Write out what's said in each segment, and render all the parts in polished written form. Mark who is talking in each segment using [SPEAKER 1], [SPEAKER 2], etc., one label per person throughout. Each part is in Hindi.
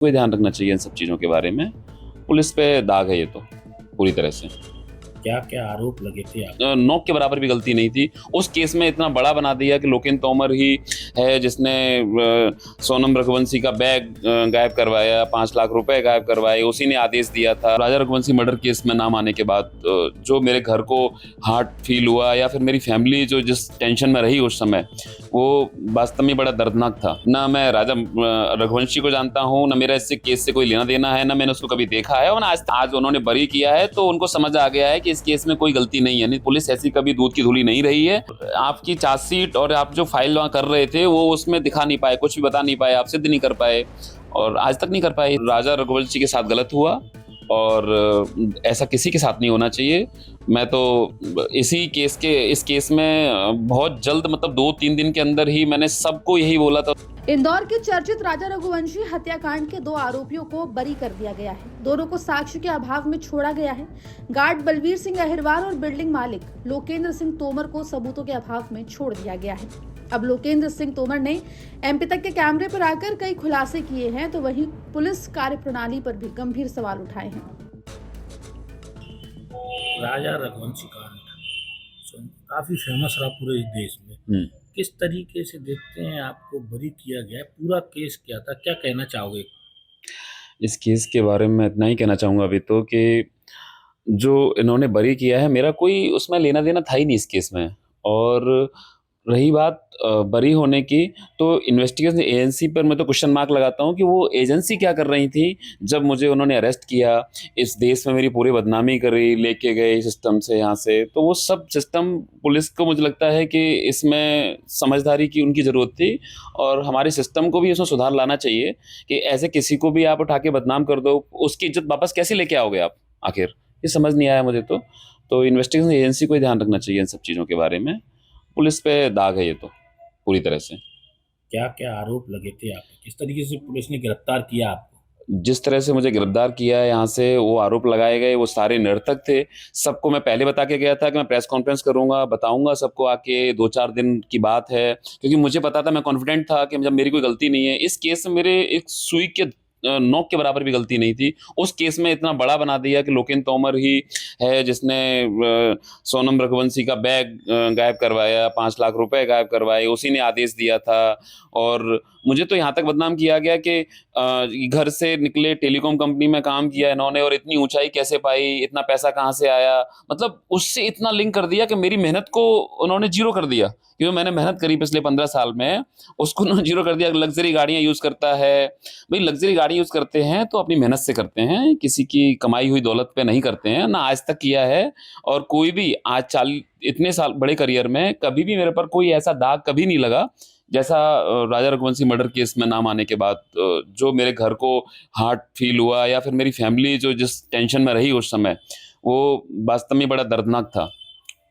[SPEAKER 1] कोई ध्यान रखना चाहिए इन सब चीज़ों के बारे में। पुलिस पे दाग है ये तो, पूरी तरह से।
[SPEAKER 2] क्या क्या आरोप लगे थे आप?
[SPEAKER 1] नोक के बराबर भी गलती नहीं थी। उस केस में इतना बड़ा बना दिया कि लोकेंद्र तोमर ही है जिसने सोनम रघुवंशी का बैग गायब करवाया, 5 लाख रुपए गायब करवाए, उसी ने आदेश दिया था। राजा रघुवंशी मर्डर केस में नाम आने के बाद जो मेरे घर को हार्ट फील हुआ या फिर मेरी फैमिली जो जिस टेंशन में रही उस समय, वो वास्तव में बड़ा दर्दनाक था। ना मैं राजा रघुवंशी को जानता हूँ, ना मेरा इससे केस से कोई लेना देना है, ना मैंने उसको कभी देखा है, और आज उन्होंने बरी किया है तो उनको समझ आ गया है कि इस केस में कोई गलती नहीं है। नहीं, पुलिस ऐसी कभी दूध की धुली नहीं रही है। आपकी चार्जशीट और आप जो फाइल वहाँ कर रहे थे वो उसमें दिखा नहीं पाए, कुछ भी बता नहीं पाए, आप सिद्ध नहीं कर पाए और आज तक नहीं कर पाए। राजा रघुवंशी के साथ गलत हुआ और ऐसा किसी के साथ नहीं होना चाहिए। मैं तो इस केस में बहुत जल्द, मतलब 2-3 दिन के अंदर ही मैंने सबको यही बोला था।
[SPEAKER 3] इंदौर के चर्चित राजा रघुवंशी हत्याकांड के 2 आरोपियों को बरी कर दिया गया है। दोनों को साक्ष्य के अभाव में छोड़ा गया है। गार्ड बलवीर सिंह अहिरवार और बिल्डिंग मालिक लोकेंद्र सिंह तोमर को सबूतों के अभाव में छोड़ दिया गया है। अब लोकेंद्र सिंह तोमर ने एमपी तक के कैमरे पर आकर कई खुलासे किए हैं, तो वहीं पुलिस कार्यप्रणाली पर भी गंभीर सवाल उठाए हैं।
[SPEAKER 2] राजा रघुवंशी कांड काफी फेमस रहा पूरे देश में। किस तरीके से देखते हैं आपको बरी किया गया? पूरा केस क्या था, क्या कहना चाहोगे?
[SPEAKER 1] इस केस के बारे में इतना ही कहना चाहूँगा अभी तो कि जो इन्होंने बरी किया है, मेरा कोई उसमें लेना देना था ही नहीं इस केस में। और रही बात बरी होने की, तो इन्वेस्टिगेशन एजेंसी पर मैं तो क्वेश्चन मार्क लगाता हूँ कि वो एजेंसी क्या कर रही थी जब मुझे उन्होंने अरेस्ट किया, इस देश में मेरी पूरी बदनामी करी, लेके गए सिस्टम से यहाँ से। तो वो सब सिस्टम पुलिस को मुझे लगता है कि इसमें समझदारी की उनकी ज़रूरत थी और हमारे सिस्टम को भी इसमें सुधार लाना चाहिए कि ऐसे किसी को भी आप उठा के बदनाम कर दो, उसकी इज्जत वापस कैसे लेके आओगे आप आखिर? ये समझ नहीं आया मुझे तो इन्वेस्टिगेशन एजेंसी को ही ध्यान रखना चाहिए इन सब चीज़ों के बारे में। पुलिस पे दाग है ये तो, पूरी तरह से।
[SPEAKER 2] क्या क्या आरोप लगे थे आप? किस तरीके से पुलिस ने गिरफ्तार किया आपको?
[SPEAKER 1] जिस तरह से मुझे गिरफ्तार किया है यहाँ से, वो आरोप लगाए गए वो सारे निरर्थक थे। सबको मैं पहले बता के गया था कि मैं प्रेस कॉन्फ्रेंस करूँगा, बताऊँगा सबको आके, 2-4 दिन की बात है। क्योंकि मुझे पता था, मैं कॉन्फिडेंट था कि जब मेरी कोई गलती नहीं है। इस केस में मेरे एक सुई के नोक के बराबर भी गलती नहीं थी। उस केस में इतना बड़ा बना दिया कि लोकेंद्र तोमर ही है जिसने सोनम रघुवंशी का बैग गायब करवाया, 5 लाख रुपए गायब करवाए, उसी ने आदेश दिया था। और मुझे तो यहाँ तक बदनाम किया गया कि घर से निकले, टेलीकॉम कंपनी में काम किया इन्होंने और इतनी ऊंचाई कैसे पाई, इतना पैसा कहाँ से आया, मतलब उससे इतना लिंक कर दिया कि मेरी मेहनत को उन्होंने जीरो कर दिया। क्योंकि मैंने मेहनत करी पिछले 15 साल में, उसको उन्होंने जीरो कर दिया। लग्जरी गाड़ियाँ यूज़ करता है, भाई लग्जरी गाड़ी यूज़ करते हैं तो अपनी मेहनत से करते हैं, किसी की कमाई हुई दौलत पे नहीं करते हैं, ना आज तक किया है। और कोई भी आज इतने साल बड़े करियर में कभी भी मेरे पर कोई ऐसा दाग कभी नहीं लगा जैसा राजा रघुवंशी मर्डर केस में नाम आने के बाद जो मेरे घर को हार्ट फील हुआ या फिर मेरी फैमिली जो जिस टेंशन में रही उस समय, वो वास्तव में बड़ा दर्दनाक था।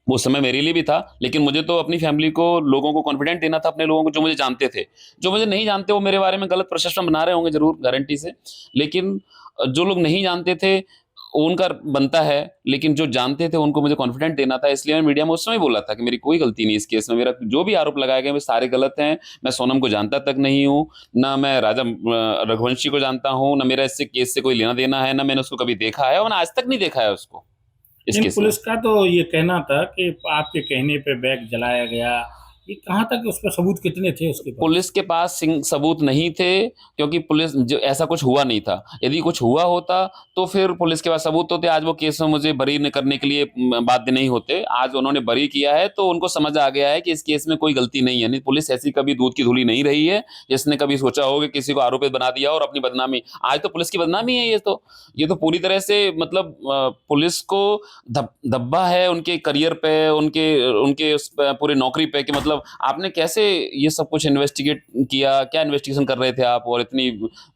[SPEAKER 1] वो समय मेरे लिए भी था, लेकिन मुझे तो अपनी फैमिली को, लोगों को कॉन्फिडेंट देना था, अपने लोगों को जो मुझे जानते थे। जो मुझे नहीं जानते वो मेरे बारे में गलत परसेप्शन बना रहे होंगे ज़रूर, गारंटी से। लेकिन जो लोग नहीं जानते थे उनका बनता है, लेकिन जो जानते थे उनको मुझे कॉन्फिडेंट देना था। इसलिए मैं मीडिया में उस समय बोला था कि मेरी कोई गलती नहीं इस केस में, मेरा जो भी आरोप लगाए गए वे सारे गलत हैं। मैं सोनम को जानता तक नहीं हूँ, ना मैं राजा रघुवंशी को जानता हूँ, ना मेरा इससे केस से कोई लेना देना है, ना मैंने उसको कभी देखा है और आज तक नहीं देखा है उसको इस केस में।
[SPEAKER 2] पुलिस का तो ये कहना था कि आपके कहने पे बैग जलाया गया। ये कहाँ तक, उस पर सबूत कितने थे उसके पास?
[SPEAKER 1] पुलिस के पास सबूत नहीं थे, क्योंकि पुलिस जो ऐसा कुछ हुआ नहीं था। यदि कुछ हुआ होता तो फिर पुलिस के पास सबूत होते, आज वो केस में मुझे बरी न करने के लिए बाध्य नहीं होते। आज उन्होंने बरी किया है तो उनको समझ आ गया है कि इस केस में कोई गलती नहीं है। नहीं, पुलिस ऐसी कभी दूध की धुली नहीं रही है जिसने कभी सोचा हो कि किसी को आरोपित बना दिया और अपनी बदनामी। आज तो पुलिस की बदनामी है ये तो पूरी तरह से, मतलब पुलिस को धब्बा है उनके करियर पे, उनके उस पूरे नौकरी पे, कि मतलब आपने कैसे ये सब कुछ इन्वेस्टिगेट किया, क्या इन्वेस्टिगेशन कर रहे थे आप, और इतनी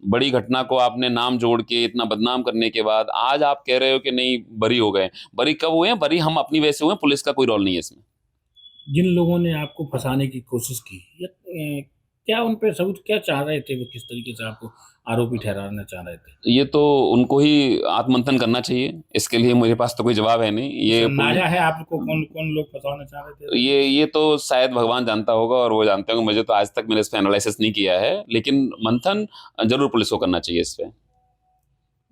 [SPEAKER 1] बड़ी घटना को आपने नाम जोड़ के इतना बदनाम करने के बाद आज आप कह रहे हो कि नहीं बरी हो गए। बरी कब हुए हैं? बरी हम अपनी वजह से हुए, पुलिस का कोई रोल नहीं है इसमें।
[SPEAKER 2] जिन लोगों ने आपको फंसाने की कोशिश की, या क्या उन पे सबूत क्या चाह रहे थे, वो किस तरीके से आपको आरोपी ठहराना चाह रहे थे?
[SPEAKER 1] ये तो उनको ही आत्ममंथन करना चाहिए, इसके लिए मेरे पास तो कोई जवाब है नहीं।
[SPEAKER 2] कुछ अंदाजा है आपको कौन लोग फंसाना चाह रहे थे?
[SPEAKER 1] ये तो शायद भगवान जानता होगा और वो जानते होंगे, मुझे तो आज तक मैंने इस पे एनालिसिस नहीं किया है, लेकिन मंथन जरूर पुलिस को करना चाहिए इस पे।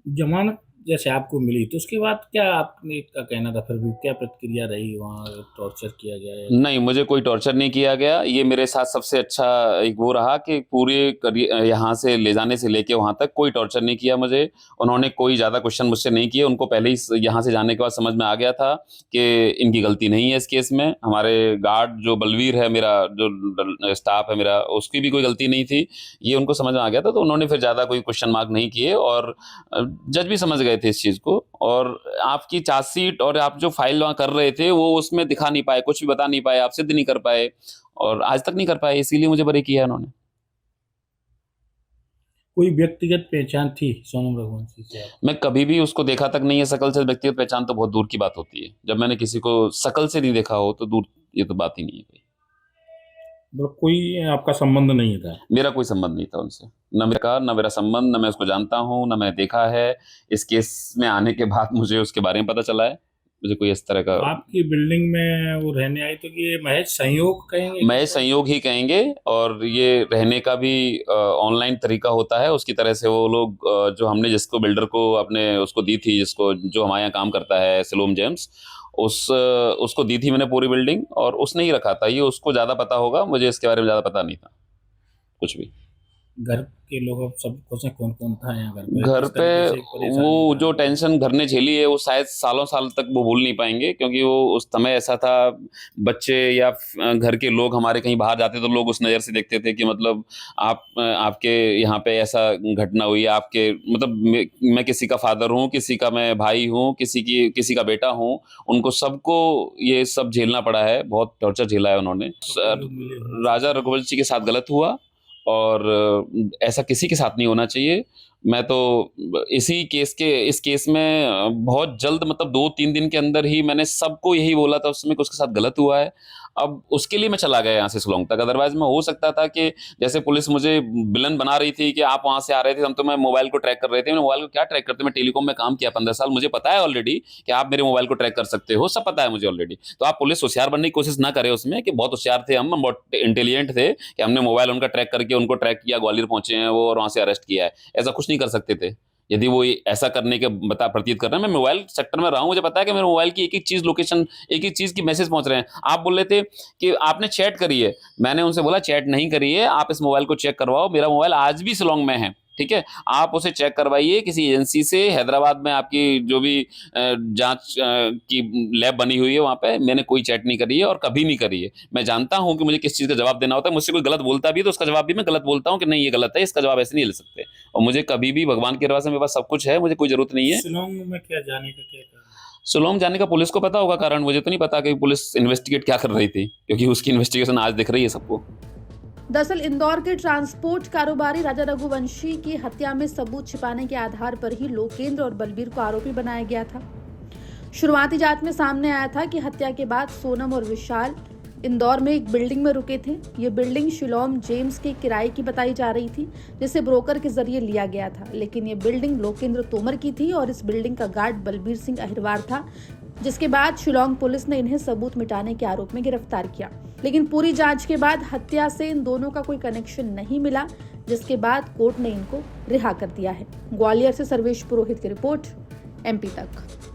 [SPEAKER 2] जमानत जैसे आपको मिली तो उसके बाद क्या आपने का कहना था, फिर भी क्या प्रतिक्रिया रही, वहाँ टॉर्चर किया गया है?
[SPEAKER 1] नहीं, मुझे कोई टॉर्चर नहीं किया गया। ये मेरे साथ सबसे अच्छा एक वो रहा कि पूरे यहाँ से ले जाने से लेके वहाँ तक कोई टॉर्चर नहीं किया मुझे। उन्होंने कोई ज़्यादा क्वेश्चन मुझसे नहीं किए। उनको पहले ही यहाँ से जाने के बाद समझ में आ गया था कि इनकी गलती नहीं है इस केस में। हमारे गार्ड जो बलवीर है मेरा, जो स्टाफ है मेरा, उसकी भी कोई गलती नहीं थी। ये उनको समझ में आ गया था, तो उन्होंने फिर ज़्यादा कोई क्वेश्चन मार्क नहीं किए और जज भी समझ गए थे इस चीज़ को। और आपकी चार्जशीट और आप जो फाइल वहाँ कर रहे थे वो उसमें दिखा नहीं पाए, कुछ भी बता नहीं पाए, आप सिद्ध नहीं कर पाए और आज तक नहीं कर पाए, इसीलिए मुझे बरी किया उन्होंने।
[SPEAKER 2] कोई व्यक्तिगत पहचान थी सोनम रघुवंशी से आप?
[SPEAKER 1] मैं कभी भी उसको देखा तक नहीं है शकल से, व्यक्तिगत पहचान तो बहुत दूर की बात होती है। जब मैंने किसी को शकल से नहीं देखा हो तो दूर, ये तो बात ही नहीं है कोई।
[SPEAKER 2] मतलब कोई आपका संबंध नहीं था?
[SPEAKER 1] मेरा कोई संबंध नहीं था उनसे, न मेरा संबंध, न मैं उसको जानता हूँ, न मैंने देखा है। इस केस में आने के बाद मुझे उसके बारे में पता चला है। मुझे कोई इस तरह का
[SPEAKER 2] आपकी बिल्डिंग में वो रहने आई तो कि ये महज संयोग कहेंगे?
[SPEAKER 1] महज संयोग ही कहेंगे। और ये रहने का भी ऑनलाइन तरीका होता है, उसकी तरह से वो लोग जो हमने जिसको बिल्डर को अपने उसको दी थी, जिसको जो हमारे यहाँ काम करता है सिलोम जेम्स, उसको दी थी मैंने पूरी बिल्डिंग और उसने ही रखा था। ये उसको ज़्यादा पता होगा, मुझे इसके बारे में ज़्यादा पता नहीं था कुछ भी।
[SPEAKER 2] घर के लोग अब सब खुश हैं? कौन कौन था यहाँ घर पे?
[SPEAKER 1] घर
[SPEAKER 2] किस
[SPEAKER 1] पे
[SPEAKER 2] तरीके से परेशानी
[SPEAKER 1] वो
[SPEAKER 2] था?
[SPEAKER 1] जो टेंशन घर ने झेली है वो शायद सालों साल तक वो भूल नहीं पाएंगे, क्योंकि वो उस समय ऐसा था, बच्चे या घर के लोग हमारे कहीं बाहर जाते तो लोग उस नज़र से देखते थे कि मतलब आपके यहाँ पे ऐसा घटना हुई है, आपके मतलब मैं किसी का फादर हूँ, किसी का मैं भाई हूँ, किसी का बेटा हूँ, उनको सबको ये सब झेलना पड़ा है, बहुत टॉर्चर झेला है उन्होंने।
[SPEAKER 2] लोग मिले हों?
[SPEAKER 1] राजा रघुवंशी के साथ गलत हुआ और ऐसा किसी के साथ नहीं होना चाहिए। मैं तो इस केस में बहुत जल्द, मतलब 2-3 दिन के अंदर ही मैंने सबको यही बोला था उस समय कि उसके साथ गलत हुआ है। अब उसके लिए मैं चला गया यहाँ से शिलांग तक, अदरवाइज मैं हो सकता था कि जैसे पुलिस मुझे विलन बना रही थी कि आप वहाँ से आ रहे थे, हम तो मैं मोबाइल को ट्रैक कर रहे थे। मैं मोबाइल को क्या ट्रैक करते, मैं टेलीकॉम में काम किया 15 साल, मुझे पता है ऑलरेडी कि आप मेरे मोबाइल को ट्रैक कर सकते हो, सब पता है मुझे ऑलरेडी। तो आप पुलिस होशियार बनने की कोशिश ना करें उसमें कि बहुत होशियार थे हम बहुत इंटेलिजेंट थे कि हमने मोबाइल उनका ट्रैक करके उनको ट्रैक किया, ग्वालियर पहुंचे हैं वो और वहाँ से अरेस्ट किया है। ऐसा कुछ नहीं कर सकते थे यदि वो ऐसा करने के प्रतीत कर रहे हैं। मैं मोबाइल सेक्टर में रहा हूँ, मुझे पता है कि मेरे मोबाइल की एक एक चीज़ लोकेशन, एक एक चीज़ की मैसेज पहुंच रहे हैं। आप बोल रहे थे कि आपने चैट करी है, मैंने उनसे बोला चैट नहीं करी है, आप इस मोबाइल को चेक करवाओ, मेरा मोबाइल आज भी शिलांग में है, ठीक है, आप उसे चेक करवाइए किसी एजेंसी से। हैदराबाद में आपकी जो भी जांच की लैब बनी हुई है वहाँ पे मैंने कोई चैट नहीं करी है और कभी नहीं करी है। मैं जानता हूँ कि मुझे किस चीज़ का जवाब देना होता है। मुझसे कोई गलत बोलता भी है तो उसका जवाब भी मैं गलत बोलता हूँ कि नहीं ये गलत है, इसका जवाब ऐसे नहीं ले सकते। और मुझे कभी भी भगवान की कृपा से मेरे पास सब कुछ है, मुझे कोई जरूरत नहीं है।
[SPEAKER 2] शिलांग में क्या जाने का क्या कारण?
[SPEAKER 1] शिलांग जाने का पुलिस को पता होगा कारण, मुझे तो नहीं पता कि पुलिस इन्वेस्टिगेट क्या कर रही थी, क्योंकि उसकी इन्वेस्टिगेशन आज दिख रही है सबको।
[SPEAKER 3] दरअसल इंदौर के ट्रांसपोर्ट कारोबारी राजा रघुवंशी की हत्या में सबूत छिपाने के आधार पर ही लोकेंद्र और बलबीर को आरोपी बनाया गया था। शुरुआती जांच में सामने आया था कि हत्या के बाद सोनम और विशाल इंदौर में एक बिल्डिंग में रुके थे। ये बिल्डिंग शिलोम जेम्स के किराए की बताई जा रही थी, जिसे ब्रोकर के जरिए लिया गया था, लेकिन ये बिल्डिंग लोकेंद्र तोमर की थी और इस बिल्डिंग का गार्ड बलबीर सिंह अहिरवार था, जिसके बाद शिलांग पुलिस ने इन्हें सबूत मिटाने के आरोप में गिरफ्तार किया। लेकिन पूरी जांच के बाद हत्या से इन दोनों का कोई कनेक्शन नहीं मिला, जिसके बाद कोर्ट ने इनको रिहा कर दिया है। ग्वालियर से सर्वेश पुरोहित की रिपोर्ट, MP तक।